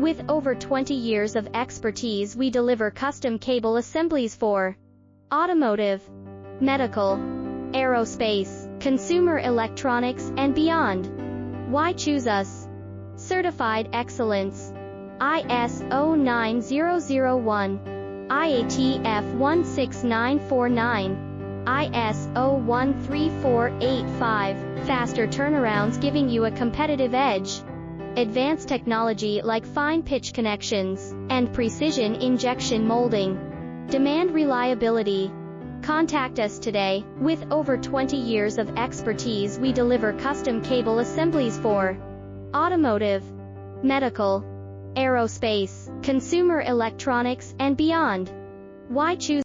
With over 20 years of expertise, we deliver custom cable assemblies for automotive, medical, aerospace, consumer electronics, and beyond. Why choose us? Certified excellence. ISO 9001, IATF 16949, ISO 13485, faster turnarounds giving you a competitive edge. Advanced technology like fine pitch connections and precision injection molding. Demand reliability. Contact us today. With over 20 years of expertise, we deliver custom cable assemblies for automotive, medical, aerospace, consumer electronics, and beyond. Why choose